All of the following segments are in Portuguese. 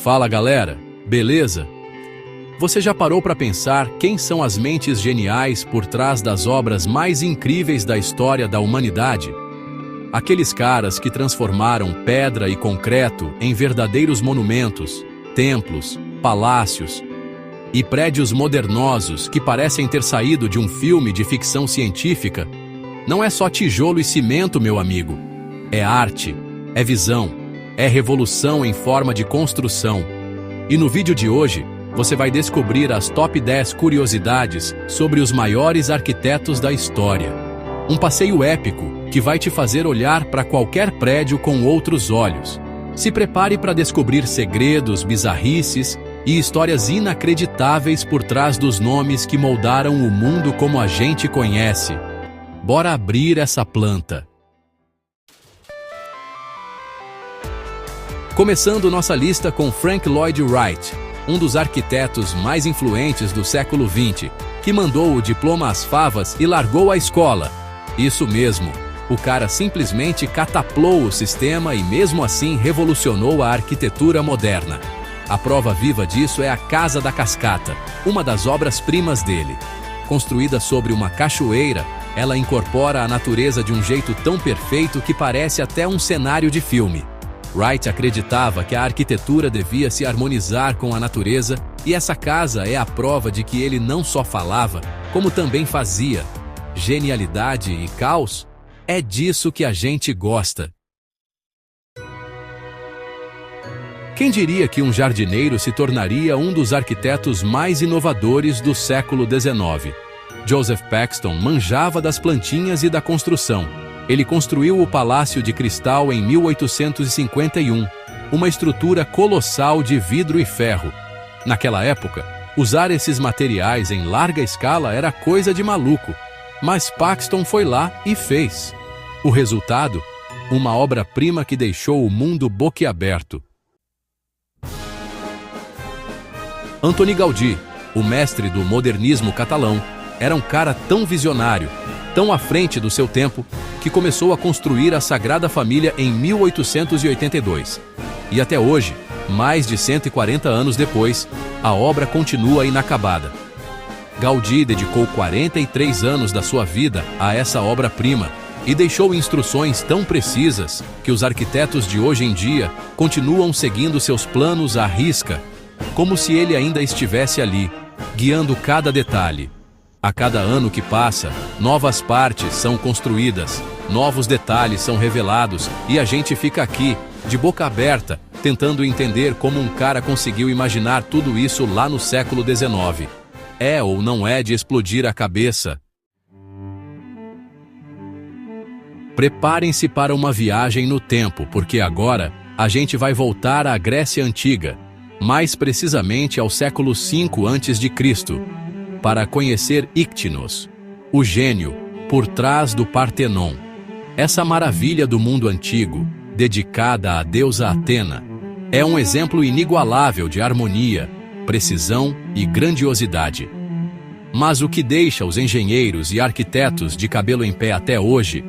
Fala galera, beleza? Você já parou para pensar quem são as mentes geniais por trás das obras mais incríveis da história da humanidade? Aqueles caras que transformaram pedra e concreto em verdadeiros monumentos, templos, palácios e prédios modernosos que parecem ter saído de um filme de ficção científica. Não é só tijolo e cimento, meu amigo. É arte, é visão, é revolução em forma de construção. E no vídeo de hoje, você vai descobrir as top 10 curiosidades sobre os maiores arquitetos da história. Um passeio épico que vai te fazer olhar para qualquer prédio com outros olhos. Se prepare para descobrir segredos, bizarrices e histórias inacreditáveis por trás dos nomes que moldaram o mundo como a gente conhece. Bora abrir essa planta. Começando nossa lista com Frank Lloyd Wright, um dos arquitetos mais influentes do século XX, que mandou o diploma às favas e largou a escola. Isso mesmo, o cara simplesmente cataplou o sistema e mesmo assim revolucionou a arquitetura moderna. A prova viva disso é a Casa da Cascata, uma das obras-primas dele. Construída sobre uma cachoeira, ela incorpora a natureza de um jeito tão perfeito que parece até um cenário de filme. Wright acreditava que a arquitetura devia se harmonizar com a natureza, e essa casa é a prova de que ele não só falava, como também fazia. Genialidade e caos? É disso que a gente gosta. Quem diria que um jardineiro se tornaria um dos arquitetos mais inovadores do século XIX? Joseph Paxton manjava das plantinhas e da construção. Ele construiu o Palácio de Cristal em 1851, uma estrutura colossal de vidro e ferro. Naquela época, usar esses materiais em larga escala era coisa de maluco, mas Paxton foi lá e fez. O resultado? Uma obra-prima que deixou o mundo boquiaberto. Antoni Gaudí, o mestre do modernismo catalão, era um cara tão visionário, tão à frente do seu tempo, que começou a construir a Sagrada Família em 1882. E até hoje, mais de 140 anos depois, a obra continua inacabada. Gaudí dedicou 43 anos da sua vida a essa obra-prima e deixou instruções tão precisas que os arquitetos de hoje em dia continuam seguindo seus planos à risca, como se ele ainda estivesse ali, guiando cada detalhe. A cada ano que passa, novas partes são construídas, novos detalhes são revelados e a gente fica aqui, de boca aberta, tentando entender como um cara conseguiu imaginar tudo isso lá no século XIX. É ou não é de explodir a cabeça? Preparem-se para uma viagem no tempo, porque agora a gente vai voltar à Grécia Antiga, mais precisamente ao século V a.C., para conhecer Íctinos, o gênio por trás do Partenon. Essa maravilha do mundo antigo, dedicada à deusa Atena, é um exemplo inigualável de harmonia, precisão e grandiosidade. Mas o que deixa os engenheiros e arquitetos de cabelo em pé até hoje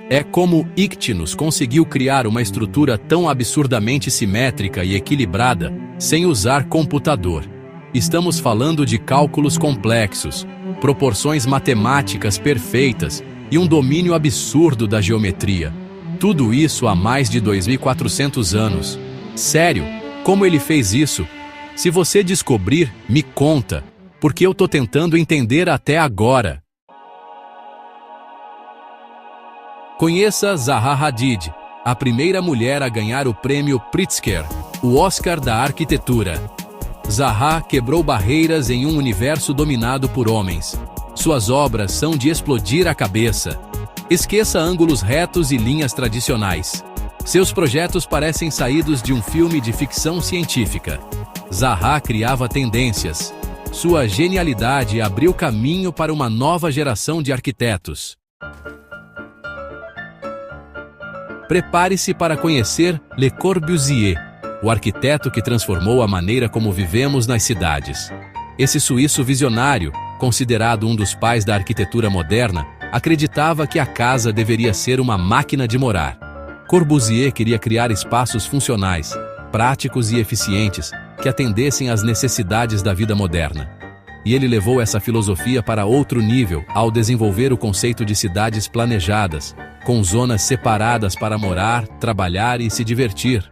é como Íctinos conseguiu criar uma estrutura tão absurdamente simétrica e equilibrada sem usar computador. Estamos falando de cálculos complexos, proporções matemáticas perfeitas e um domínio absurdo da geometria. Tudo isso há mais de 2.400 anos. Sério, como ele fez isso? Se você descobrir, me conta, porque eu tô tentando entender até agora. Conheça Zaha Hadid, a primeira mulher a ganhar o prêmio Pritzker, o Oscar da arquitetura. Zaha quebrou barreiras em um universo dominado por homens. Suas obras são de explodir a cabeça. Esqueça ângulos retos e linhas tradicionais. Seus projetos parecem saídos de um filme de ficção científica. Zaha criava tendências. Sua genialidade abriu caminho para uma nova geração de arquitetos. Prepare-se para conhecer Le Corbusier, o arquiteto que transformou a maneira como vivemos nas cidades. Esse suíço visionário, considerado um dos pais da arquitetura moderna, acreditava que a casa deveria ser uma máquina de morar. Corbusier queria criar espaços funcionais, práticos e eficientes, que atendessem às necessidades da vida moderna. E ele levou essa filosofia para outro nível ao desenvolver o conceito de cidades planejadas, com zonas separadas para morar, trabalhar e se divertir.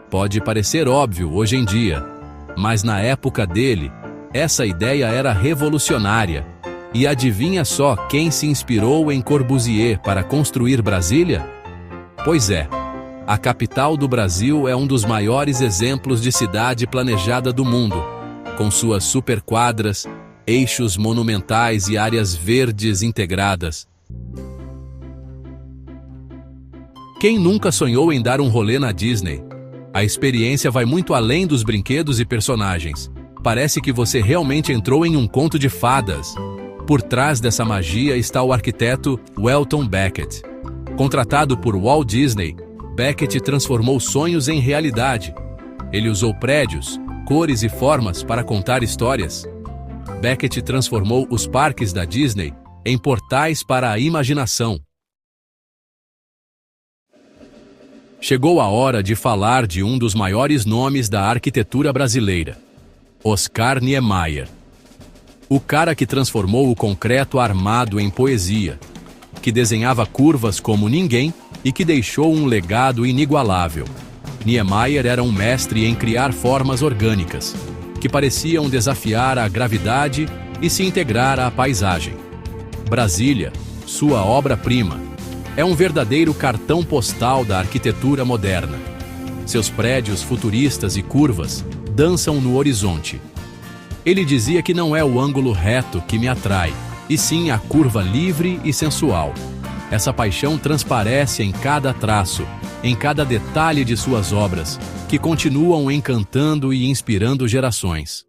Pode parecer óbvio hoje em dia, mas na época dele, essa ideia era revolucionária. E adivinha só quem se inspirou em Corbusier para construir Brasília? Pois é, a capital do Brasil é um dos maiores exemplos de cidade planejada do mundo, com suas superquadras, eixos monumentais e áreas verdes integradas. Quem nunca sonhou em dar um rolê na Disney? A experiência vai muito além dos brinquedos e personagens. Parece que você realmente entrou em um conto de fadas. Por trás dessa magia está o arquiteto Welton Becket. Contratado por Walt Disney, Becket transformou sonhos em realidade. Ele usou prédios, cores e formas para contar histórias. Becket transformou os parques da Disney em portais para a imaginação. Chegou a hora de falar de um dos maiores nomes da arquitetura brasileira, Oscar Niemeyer. O cara que transformou o concreto armado em poesia, que desenhava curvas como ninguém e que deixou um legado inigualável. Niemeyer era um mestre em criar formas orgânicas, que pareciam desafiar a gravidade e se integrar à paisagem. Brasília, sua obra-prima, é um verdadeiro cartão postal da arquitetura moderna. Seus prédios futuristas e curvas dançam no horizonte. Ele dizia que não é o ângulo reto que me atrai, e sim a curva livre e sensual. Essa paixão transparece em cada traço, em cada detalhe de suas obras, que continuam encantando e inspirando gerações.